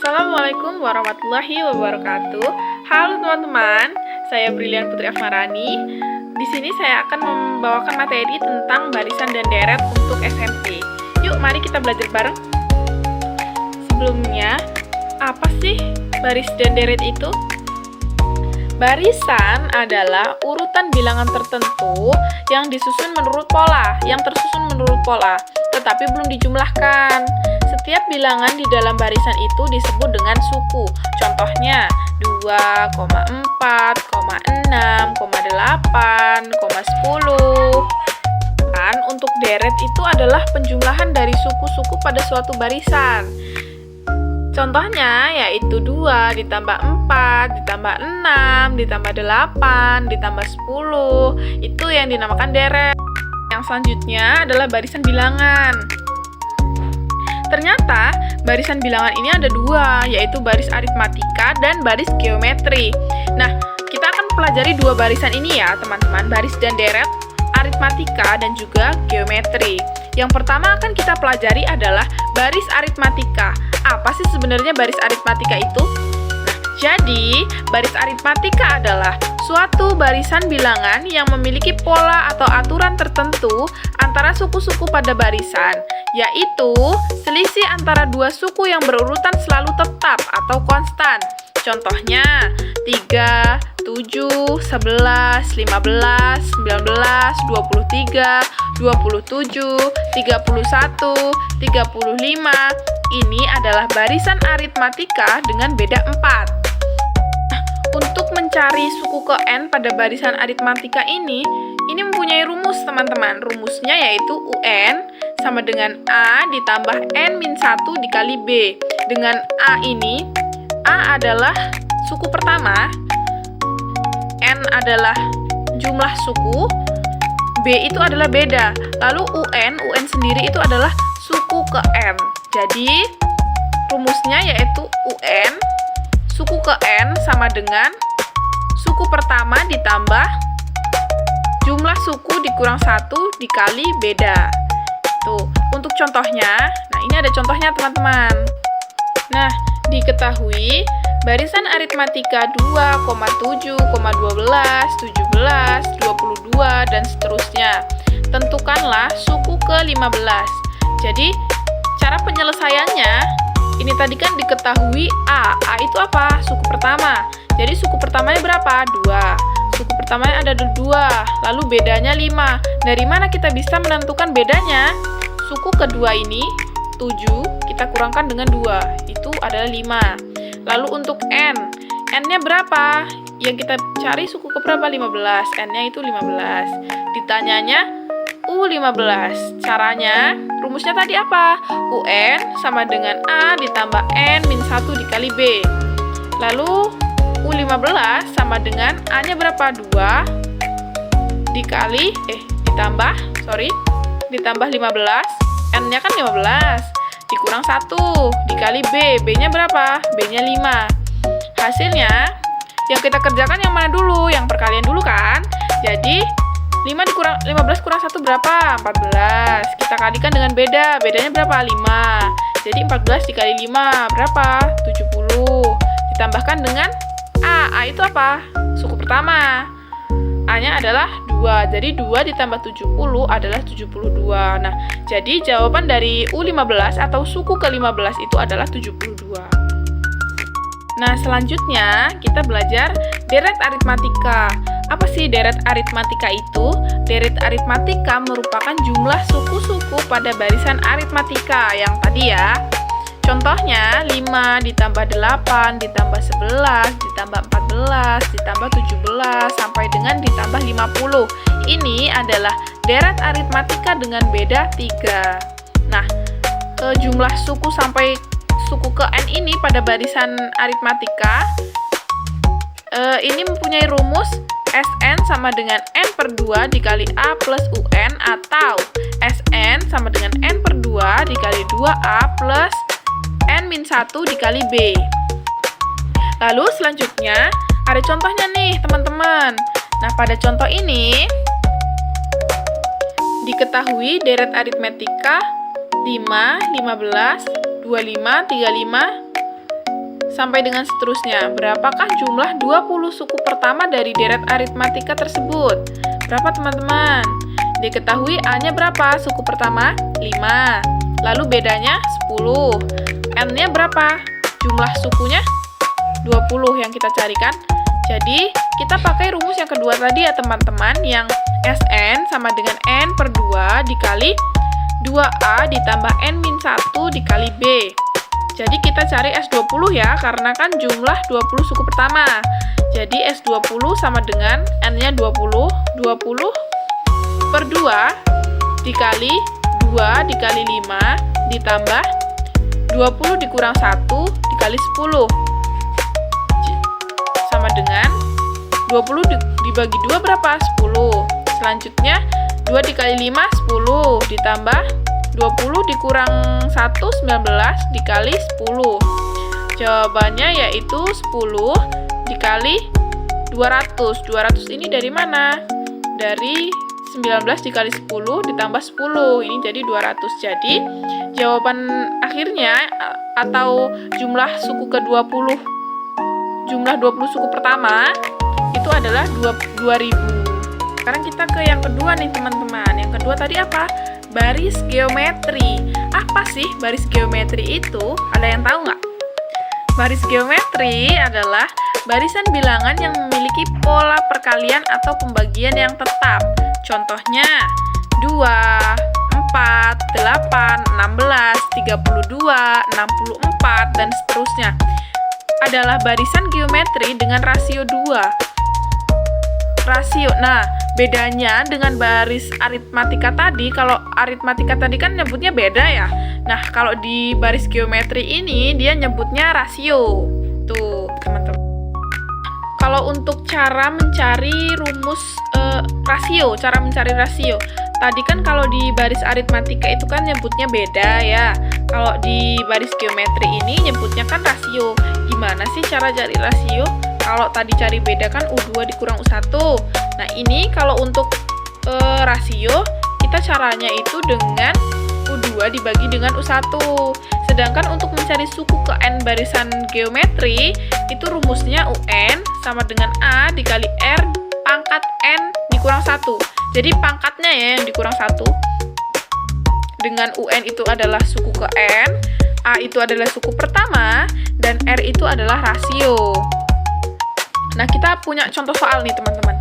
Assalamualaikum warahmatullahi wabarakatuh. Halo teman-teman, saya Brilian Putri Asmarani. Di sini saya akan membawakan materi tentang barisan dan deret untuk SMP. Yuk, mari kita belajar bareng. Sebelumnya, apa sih baris dan deret itu? Barisan adalah urutan bilangan tertentu yang disusun menurut pola, tetapi belum dijumlahkan. Setiap bilangan di dalam barisan itu disebut dengan suku. Contohnya 2,4, 6, 8, 10. Untuk deret itu adalah penjumlahan dari suku-suku pada suatu barisan. Contohnya yaitu 2 ditambah 4, ditambah 6, ditambah 8, ditambah 10. Itu yang dinamakan deret. Yang selanjutnya adalah barisan bilangan. Ternyata barisan bilangan ini ada dua, yaitu baris aritmatika dan baris geometri. Nah, kita akan pelajari dua barisan ini ya teman-teman, baris dan deret, aritmatika dan juga geometri. Yang pertama akan kita pelajari adalah baris aritmatika. Apa sih sebenarnya baris aritmatika itu? Nah, jadi baris aritmatika adalah suatu barisan bilangan yang memiliki pola atau aturan tertentu antara suku-suku pada barisan, yaitu selisih antara dua suku yang berurutan selalu tetap atau konstan. Contohnya 3, 7, 11, 15, 19, 23, 27, 31, 35. Ini adalah barisan aritmatika dengan beda 4. Untuk mencari suku ke N pada barisan aritmatika ini mempunyai rumus teman-teman. Rumusnya yaitu UN sama dengan A ditambah N-1 dikali B. Dengan A ini, A adalah suku pertama, N adalah jumlah suku, B itu adalah beda. Lalu UN sendiri itu adalah suku ke N. Jadi, rumusnya yaitu UN suku ke N sama dengan suku pertama ditambah jumlah suku dikurang 1 dikali beda. Tuh, untuk contohnya, nah ini ada contohnya teman-teman. Nah, diketahui barisan aritmatika 2,7, 12, 17, 22, dan seterusnya. Tentukanlah suku ke-15. Jadi, cara penyelesaiannya, ini tadi kan diketahui A. A itu apa? Suku pertama. Jadi suku pertamanya berapa? 2. Suku pertamanya ada 2. Lalu bedanya 5. Dari mana kita bisa menentukan bedanya? Suku kedua ini 7 kita kurangkan dengan 2. Itu adalah 5. Lalu untuk N. N-nya berapa? Yang kita cari suku ke berapa? 15. N-nya itu 15. Ditanyanya U15. Caranya, rumusnya tadi apa? UN sama dengan A ditambah N-1 dikali B. Lalu, U15 sama dengan A-nya berapa? 2 dikali, ditambah 15. N-nya kan 15. Dikurang 1 dikali B. B-nya berapa? B-nya 5. Hasilnya, yang kita kerjakan yang mana dulu? Yang perkalian dulu kan? Jadi, 15 kurang 1 berapa? 14. Kita kalikan dengan beda. Bedanya berapa? 5. Jadi 14 dikali 5 berapa? 70. Ditambahkan dengan A. A itu apa? Suku pertama. A-nya adalah 2. Jadi 2 ditambah 70 adalah 72. Nah, jadi jawaban dari U15 atau suku ke-15 itu adalah 72. Nah, selanjutnya kita belajar deret aritmatika. Apa sih deret aritmatika itu? Deret aritmatika merupakan jumlah suku-suku pada barisan aritmatika yang tadi ya. Contohnya 5 ditambah 8 ditambah 11 ditambah 14 ditambah 17 sampai dengan ditambah 50. Ini adalah deret aritmatika dengan beda 3. Nah, jumlah suku sampai suku ke N ini pada barisan aritmatika ini mempunyai rumus Sn sama dengan N per 2 dikali A plus UN, atau Sn sama dengan N per 2 dikali 2A plus N-1 dikali B. Lalu selanjutnya ada contohnya nih teman-teman. Nah, pada contoh ini diketahui deret aritmatika 5, 15, 25, 35, sampai dengan seterusnya. Berapakah jumlah 20 suku pertama dari deret aritmatika tersebut? Berapa teman-teman? Diketahui A-nya berapa? Suku pertama 5. Lalu bedanya 10. N-nya berapa? Jumlah sukunya 20 yang kita carikan. Jadi, kita pakai rumus yang kedua tadi ya teman-teman, yang Sn sama dengan N per 2 dikali 2A ditambah N-1 dikali B. Jadi kita cari S20 ya, karena kan jumlah 20 suku pertama. Jadi S20 sama dengan N-nya 20 per 2 dikali 2 dikali 5 ditambah 20 dikurang 1 dikali 10 sama dengan 20 dibagi 2 berapa? 10. Selanjutnya 2 dikali 5 10 ditambah 20 dikurang 1 19 dikali 10. Jawabannya yaitu 10 dikali 200. 200 ini dari mana? Dari 19 dikali 10 ditambah 10. Ini jadi 200. Jadi jawaban akhirnya atau jumlah suku ke-20, jumlah 20 suku pertama itu adalah 2000. Sekarang kita ke yang kedua nih teman-teman. Yang kedua tadi apa? Baris geometri. Apa sih baris geometri itu? Ada yang tahu nggak? Baris geometri adalah barisan bilangan yang memiliki pola perkalian atau pembagian yang tetap. Contohnya 2, 4, 8, 16, 32, 64, dan seterusnya. Adalah barisan geometri dengan rasio 2. Rasio. Nah, bedanya dengan baris aritmatika tadi, kalau aritmatika tadi kan nyebutnya beda ya. Nah, kalau di baris geometri ini dia nyebutnya rasio. Tuh, teman-teman. Kalau untuk cara mencari rumus rasio, cara mencari rasio. Tadi kan kalau di baris aritmatika itu kan nyebutnya beda ya. Kalau di baris geometri ini nyebutnya kan rasio. Gimana sih cara cari rasio? Kalau tadi cari beda kan U2 dikurang U1. Nah, ini kalau untuk rasio, kita caranya itu dengan U2 dibagi dengan U1. Sedangkan untuk mencari suku ke N barisan geometri, itu rumusnya UN sama dengan A dikali R pangkat N dikurang 1. Jadi pangkatnya ya yang dikurang 1. Dengan UN itu adalah suku ke N, A itu adalah suku pertama, dan R itu adalah rasio. Nah, kita punya contoh soal nih, teman-teman.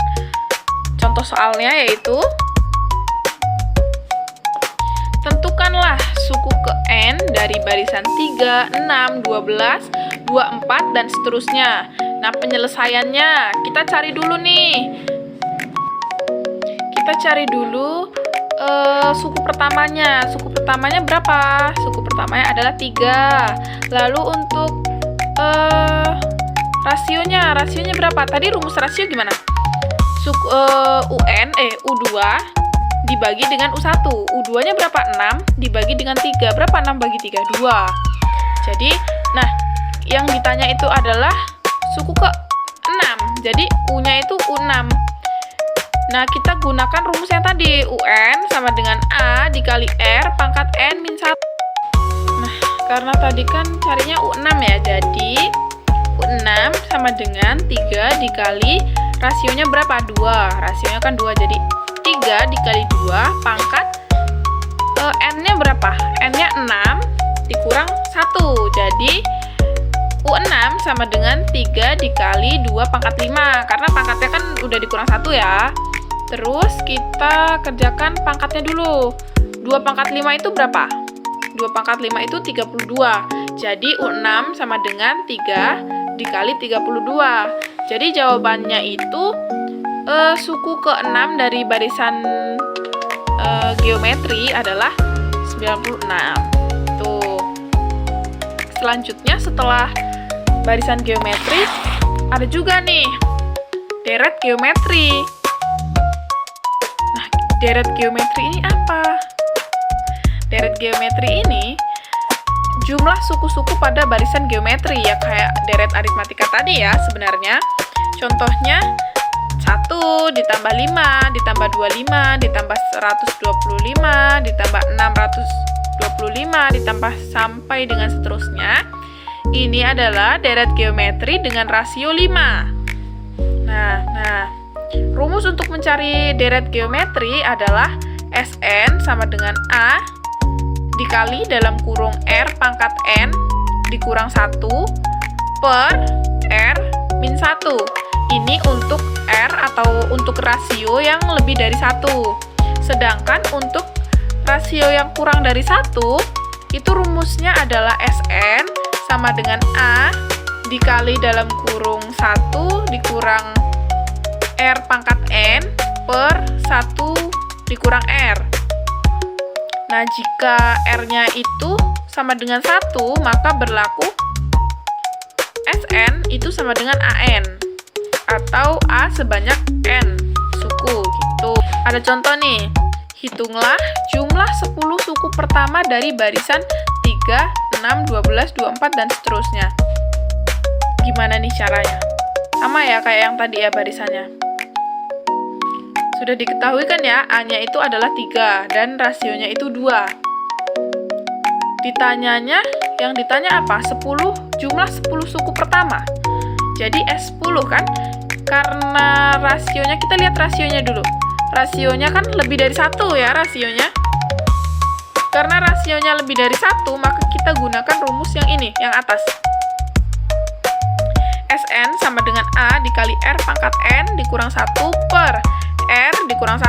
Contoh soalnya yaitu tentukanlah suku ke N dari barisan 3, 6, 12, 24, dan seterusnya. Nah, penyelesaiannya kita cari dulu nih. Kita cari dulu suku pertamanya. Suku pertamanya berapa? Suku pertamanya adalah 3. Lalu untuk rasionya berapa? Tadi rumus rasio gimana? Suku U2 dibagi dengan U1. U2-nya berapa? 6 dibagi dengan 3. Berapa 6 bagi 3? 2. Jadi, nah, yang ditanya itu adalah suku ke 6. Jadi, U-nya itu U6. Nah, kita gunakan rumus yang tadi. UN sama dengan A dikali R pangkat N min 1. Nah, karena tadi kan carinya U6 ya. Jadi, U6 sama dengan 3 dikali rasionya berapa? 2. Rasionya kan 2, jadi 3 dikali 2 pangkat N-nya berapa? N-nya 6 dikurang 1. Jadi U6 sama dengan 3 dikali 2 pangkat 5. Karena pangkatnya kan udah dikurang 1 ya. Terus kita kerjakan pangkatnya dulu. 2 pangkat 5 itu berapa? 2 pangkat 5 itu 32. Jadi U6 sama dengan 3 dikali 32. Jadi jawabannya itu suku ke-6 dari barisan geometri adalah 96. Tuh. Selanjutnya setelah barisan geometri ada juga nih deret geometri. Nah, deret geometri ini apa? Deret geometri ini jumlah suku-suku pada barisan geometri ya, kayak deret aritmatika tadi ya sebenarnya. Contohnya 1 ditambah 5 ditambah 25 ditambah 125 ditambah 625 ditambah sampai dengan seterusnya. Ini adalah deret geometri dengan rasio 5. Nah, rumus untuk mencari deret geometri adalah Sn sama dengan A dikali dalam kurung R pangkat N dikurang 1 per R min 1. Ini untuk R atau untuk rasio yang lebih dari 1. Sedangkan untuk rasio yang kurang dari 1, itu rumusnya adalah Sn sama dengan A dikali dalam kurung 1 dikurang R pangkat N per 1 dikurang R. Nah, jika R-nya itu sama dengan 1, maka berlaku Sn itu sama dengan AN atau A sebanyak N suku gitu. Ada contoh nih. Hitunglah jumlah 10 suku pertama dari barisan 3, 6, 12, 24 dan seterusnya. Gimana nih caranya? Sama ya kayak yang tadi ya barisannya. Sudah diketahui kan ya, A-nya itu adalah 3 dan rasionya itu 2. Yang ditanya apa? Jumlah 10 suku pertama. Jadi S10 kan? Karena rasionya, kita lihat rasionya dulu. Rasionya kan lebih dari 1 ya rasionya. Karena rasionya lebih dari 1, maka kita gunakan rumus yang ini, yang atas. Sn sama dengan A dikali R pangkat N dikurang 1 per R dikurang 1,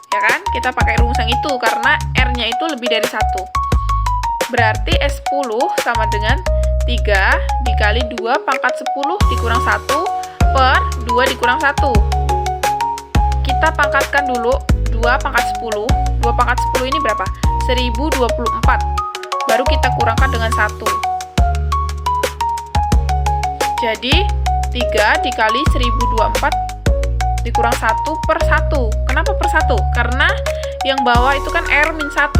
ya kan? Kita pakai rumus yang itu karena R-nya itu lebih dari 1. Berarti S10 sama dengan 3 dikali 2 pangkat 10 dikurang 1 per 2 dikurang 1. Kita pangkatkan dulu 2 pangkat 10. 2 pangkat 10 ini berapa? 1024. Baru kita kurangkan dengan 1. Jadi 3 dikali 1024 dikurang 1 per 1. Kenapa per 1? Karena yang bawah itu kan R min 1.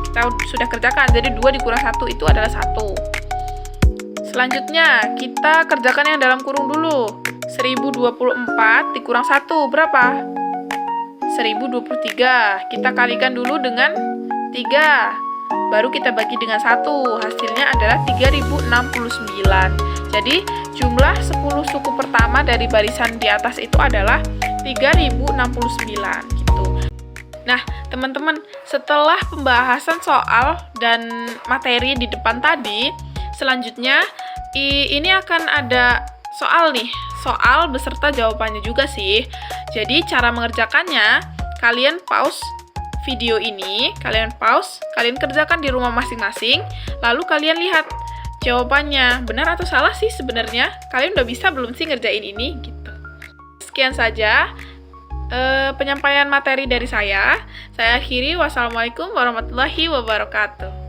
Kita sudah kerjakan, jadi 2 dikurang 1 itu adalah 1. Selanjutnya, kita kerjakan yang dalam kurung dulu. 1024 dikurang 1, berapa? 1023. Kita kalikan dulu dengan 3. Baru kita bagi dengan 1. Hasilnya adalah 3069. Jadi, jumlah 10 suku pertama dari barisan di atas itu adalah 3069 gitu. Nah, teman-teman, setelah pembahasan soal dan materi di depan tadi, selanjutnya ini akan ada soal nih, soal beserta jawabannya juga sih. Jadi, cara mengerjakannya, kalian pause video ini, kalian kerjakan di rumah masing-masing, lalu kalian lihat jawabannya, benar atau salah sih sebenarnya. Kalian udah bisa belum sih ngerjain ini gitu. Sekian saja penyampaian materi dari saya. Saya akhiri. Wassalamualaikum warahmatullahi wabarakatuh.